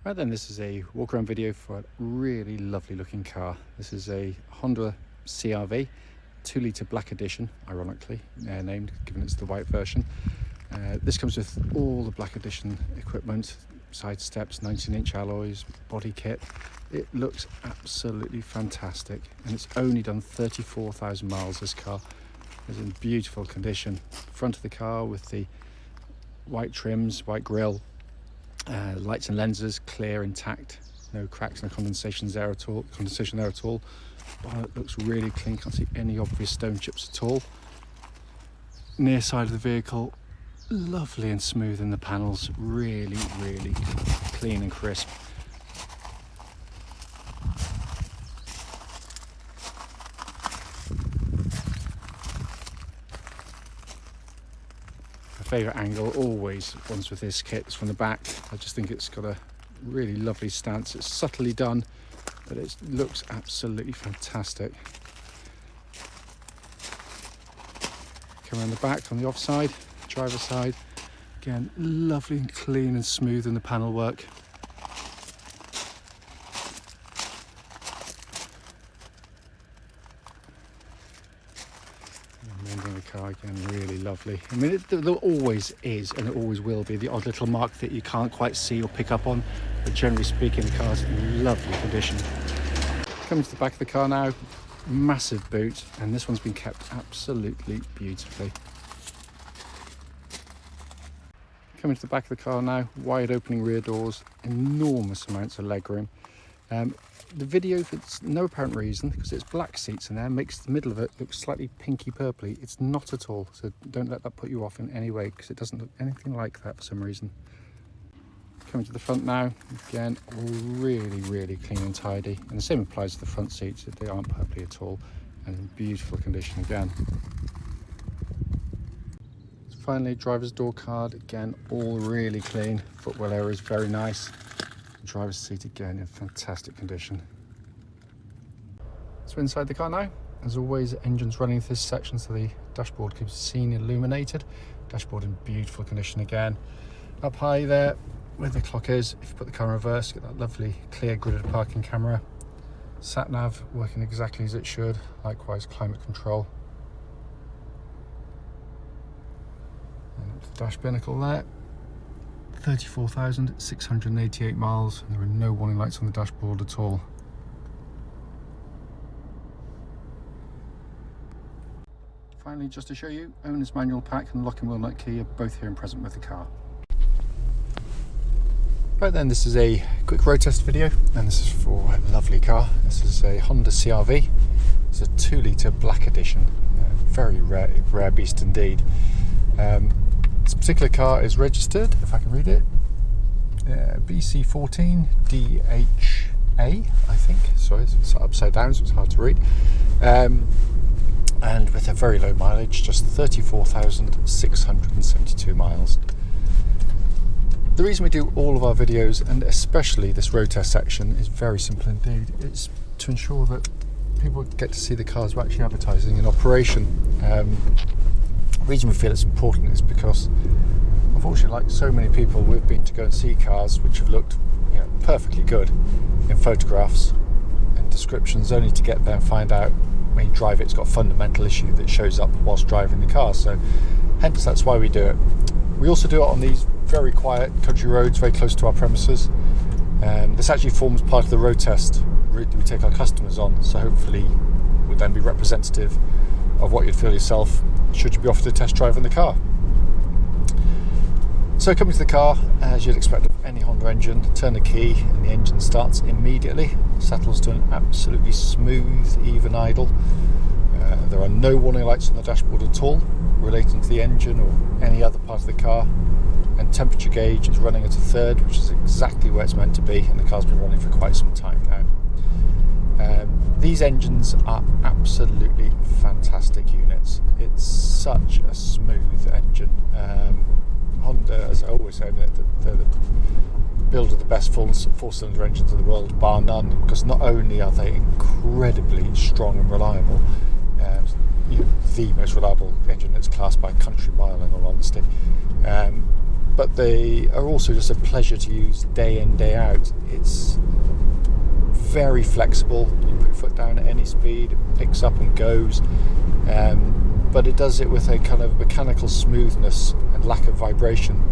Right then, this is a walk around video for a really lovely looking car. This is a Honda CR-V 2-litre black edition, ironically named, given it's the white version. This comes with all the black edition equipment, side steps, 19-inch alloys, body kit. It looks absolutely fantastic, and it's only done 34,000 miles, this car. It's in beautiful condition. Front of the car with the white trims, white grille, lights and lenses clear, intact, no cracks, no condensation there at all. Bonnet looks really clean, can't see any obvious stone chips at all. Near side of the vehicle, lovely and smooth in the panels, really clean and crisp. My favourite angle always ones with this kit is from the back. I just think it's got a really lovely stance. It's subtly done, but it looks absolutely fantastic. Come around the back on the offside, driver's side, again lovely and clean and smooth in the panel work. Amending the car again, really lovely. I mean, there always is, and it always will be, the odd little mark that you can't quite see or pick up on, but generally speaking, the car's in lovely condition. Coming to the back of the car now, massive boot, and this one's been kept absolutely beautifully. Coming to the back of the car now, wide opening rear doors, enormous amounts of legroom. The video, for no apparent reason, because it's black seats in there, makes the middle of it look slightly pinky purpley. It's not at all, so don't let that put you off in any way, because it doesn't look anything like that for some reason. Coming to the front now, again, all really clean and tidy, and the same applies to the front seats. They aren't purpley at all, and in beautiful condition again. So finally, driver's door card, again, all really clean. Footwell area is very nice. Driver's seat again in fantastic condition. So inside the car now, as always, engine's running through this section, so the dashboard can be seen illuminated. Dashboard in beautiful condition again. Up high there, where the clock is, if you put the car in reverse, get that lovely clear gridded parking camera. Sat nav working exactly as it should, likewise climate control. And up to the dash binnacle there. 34,688 miles, and there are no warning lights on the dashboard at all. Finally, just to show you, owner's manual pack and lock and wheel nut key are both here and present with the car. Right then, this is a quick road test video, and this is for a lovely car. This is a Honda CR-V. It's a 2-litre black edition, very rare beast indeed. This particular car is registered, if I can read it, BC14DHA, I think. Sorry, it's upside down, so it's hard to read. And with a very low mileage, just 34,672 miles. The reason we do all of our videos, and especially this road test section, is very simple indeed. It's to ensure that people get to see the cars we're actually advertising in operation. The reason we feel it's important is because, unfortunately, like so many people, we've been to go and see cars which have looked, perfectly good in photographs and descriptions, only to get there and find out when you drive it's got a fundamental issue that shows up whilst driving the car. So hence that's why we do it. We also do it on these very quiet country roads very close to our premises. This actually forms part of the road test route that we take our customers on, so hopefully would then be representative of what you'd feel yourself should you be offered a test drive in the car. So coming to the car, as you'd expect of any Honda engine, turn the key and the engine starts immediately, settles to an absolutely smooth, even idle. There are no warning lights on the dashboard at all relating to the engine or any other part of the car, and temperature gauge is running at a third, which is exactly where it's meant to be, and the car's been running for quite some time now. These engines are absolutely fantastic units. It's such a smooth engine. Honda, as I always say, they're the builder of the best four-cylinder engines in the world, bar none, because not only are they incredibly strong and reliable, the most reliable engine that's classed by country mile, in all honesty, but they are also just a pleasure to use day in, day out. It's very flexible. You put your foot down at any speed, it picks up and goes, but it does it with a kind of mechanical smoothness and lack of vibration.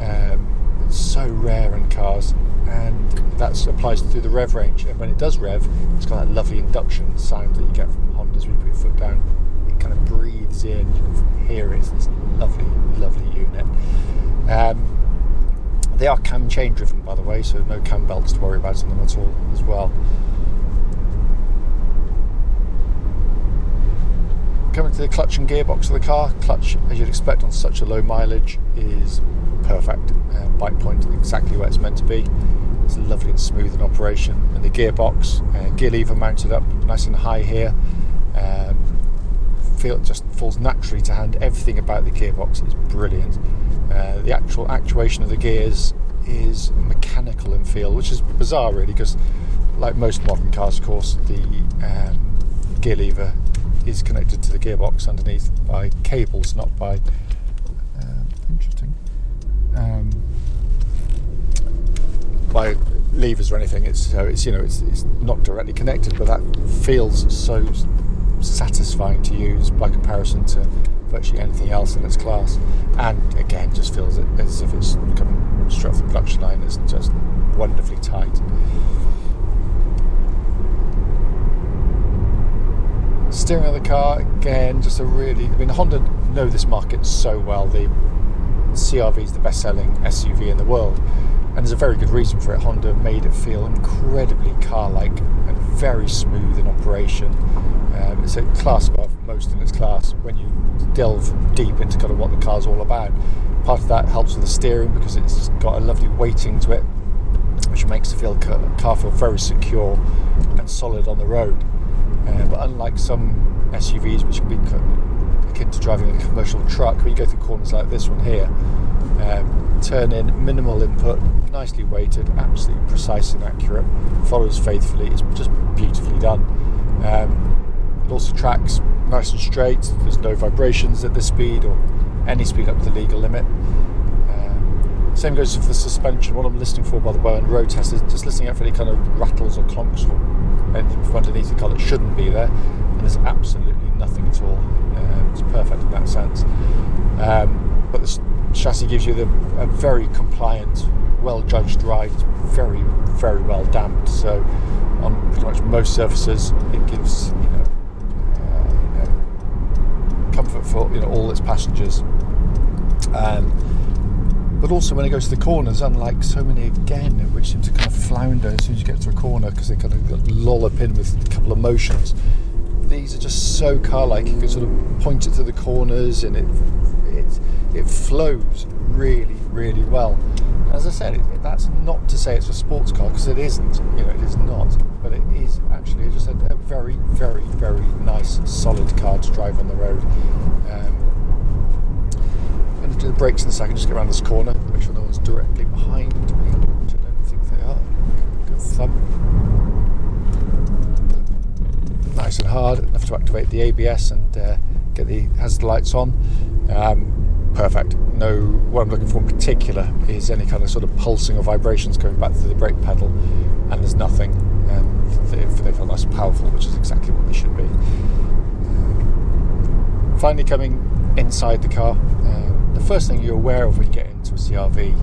It's so rare in cars, and that applies through the rev range. And when it does rev, it's got that lovely induction sound that you get from Hondas when you put your foot down. It kind of breathes in, you can hear it. It's this lovely, lovely unit. They are cam chain driven, by the way, so no cam belts to worry about on them at all as well. Coming to the clutch and gearbox of the car. Clutch, as you'd expect on such a low mileage, is perfect. Bite point exactly where it's meant to be. It's lovely and smooth in operation. And the gearbox, gear lever mounted up nice and high here. Feel it just falls naturally to hand. Everything about the gearbox is brilliant. The actual actuation of the gears is mechanical in feel, which is bizarre really, because like most modern cars, of course, the gear lever is connected to the gearbox underneath by cables, not by by levers or anything. It's not directly connected, but that feels so satisfying to use by comparison to virtually anything else in its class, and again just feels as if it's coming straight off the production line. It's just wonderfully tight. Steering of the car, again, just a really, Honda know this market so well. The CR-V is the best selling SUV in the world, and there's a very good reason for it. Honda made it feel incredibly car-like and very smooth in operation. It's a class above most in its class when you delve deep into kind of what the car's all about. Part of that helps with the steering because it's got a lovely weighting to it, which makes the car feel very secure and solid on the road. But unlike some SUVs, which can be akin to driving a commercial truck, when you go through corners like this one here, turn in, minimal input, nicely weighted, absolutely precise and accurate, follows faithfully. It's just beautifully done. It also tracks nice and straight. There's no vibrations at this speed or any speed up to the legal limit. Same goes for the suspension. What I'm listening for, by the way, on road test is just listening out for any kind of rattles or clunks or anything from underneath the car that shouldn't be there. And there's absolutely nothing at all. It's perfect in that sense. But the chassis gives you a very compliant, well-judged ride. It's very, very well damped. So on pretty much most surfaces, it gives comfort for all its passengers. But also when it goes to the corners, unlike so many again, which seem to kind of flounder as soon as you get to a corner because they kind of lollop in with a couple of motions, these are just so car-like. You can sort of point it to the corners and it flows really, really well. As I said, that's not to say it's a sports car, because it isn't. It is not. But it is actually just a very, very, very nice, solid car to drive on the road. I'm going to do the brakes in a second, just get around this corner, make sure no one's directly behind me, which I don't think they are. Good thumb. Nice and hard, enough to activate the ABS and get the hazard lights on. Perfect. What I'm looking for in particular is any kind of sort of pulsing or vibrations going back through the brake pedal, and there's nothing. They feel nice and powerful, which is exactly what they should be. Finally, coming inside the car, the first thing you're aware of when you get into a CR-V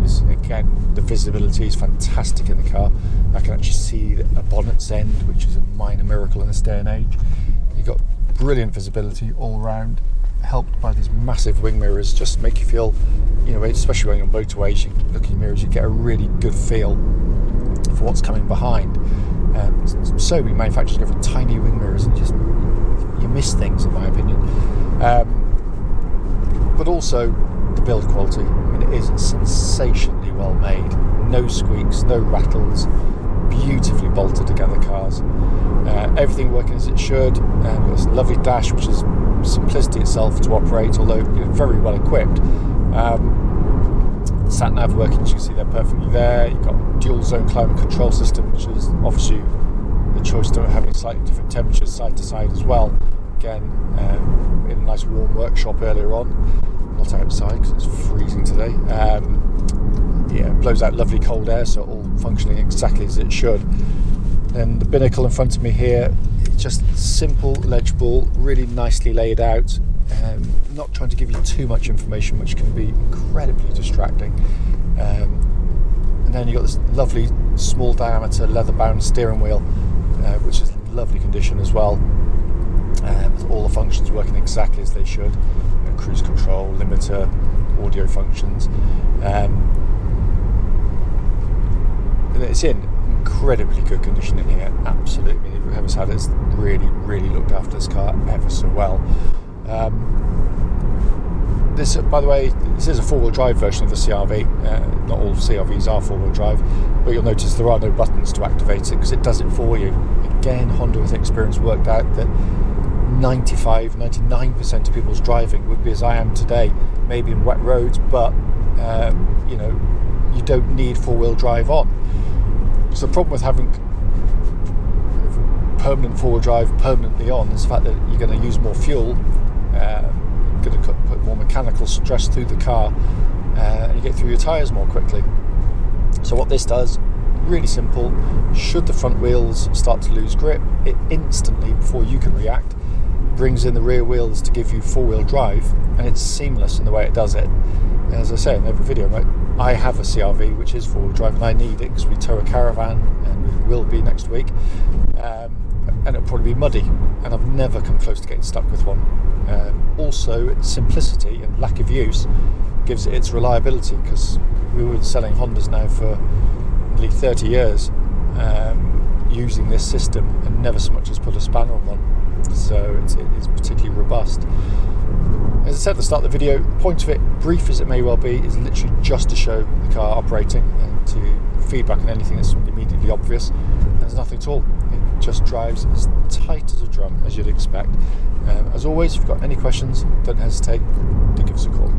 is, again, the visibility is fantastic in the car. I can actually see a bonnet's end, which is a minor miracle in this day and age. You've got brilliant visibility all round, helped by these massive wing mirrors. Just make you feel, especially when you're on motorways, you look in your mirrors, you get a really good feel for what's coming behind. So many manufacturers go for tiny wing mirrors and you miss things, in my opinion. But also the build quality. It is sensationally well made. No squeaks, no rattles, beautifully bolted together cars. Everything working as it should. It's a lovely dash, which is simplicity itself to operate, although very well equipped. Sat nav working, as you can see, they're perfectly there. You've got dual zone climate control system, which offers you the choice of having slightly different temperatures side to side as well. again in a nice warm workshop earlier on, not outside because it's freezing today. Yeah, it blows out lovely cold air, so all functioning exactly as it should. Then the binnacle in front of me here, it's just simple, legible, really nicely laid out. Not trying to give you too much information, which can be incredibly distracting. And then you've got this lovely small diameter leather-bound steering wheel, which is in lovely condition as well, with all the functions working exactly as they should. Cruise control, limiter, audio functions. And it's in incredibly good condition in here, absolutely. Whoever's had it's really looked after this car ever so well. This, by the way, this is a four-wheel drive version of the CR-V. Not all CR-Vs are four-wheel drive, but you'll notice there are no buttons to activate it because it does it for you. Again, Honda with experience worked out that 99% of people's driving would be as I am today, maybe in wet roads, but you know, you don't need four-wheel drive on. So the problem with having permanent four-wheel drive permanently on is the fact that you're going to use more fuel, going to put more mechanical stress through the car, and you get through your tyres more quickly. So what this does, really simple, should the front wheels start to lose grip, it instantly, before you can react, brings in the rear wheels to give you four-wheel drive, and it's seamless in the way it does it. As I say in every video, right, I have a CR-V which is four-wheel drive, and I need it because we tow a caravan, and we will be next week, and it'll probably be muddy, and I've never come close to getting stuck with one. Also, its simplicity and lack of use gives it its reliability, because we were selling Hondas now for nearly 30 years using this system, and never so much as put a spanner on one. So it's particularly robust. As I said at the start of the video, the point of it, brief as it may well be, is literally just to show the car operating and to feedback on anything that's immediately obvious. There's nothing at all. It just drives as tight as a drum, as you'd expect. As always, if you've got any questions, don't hesitate to give us a call.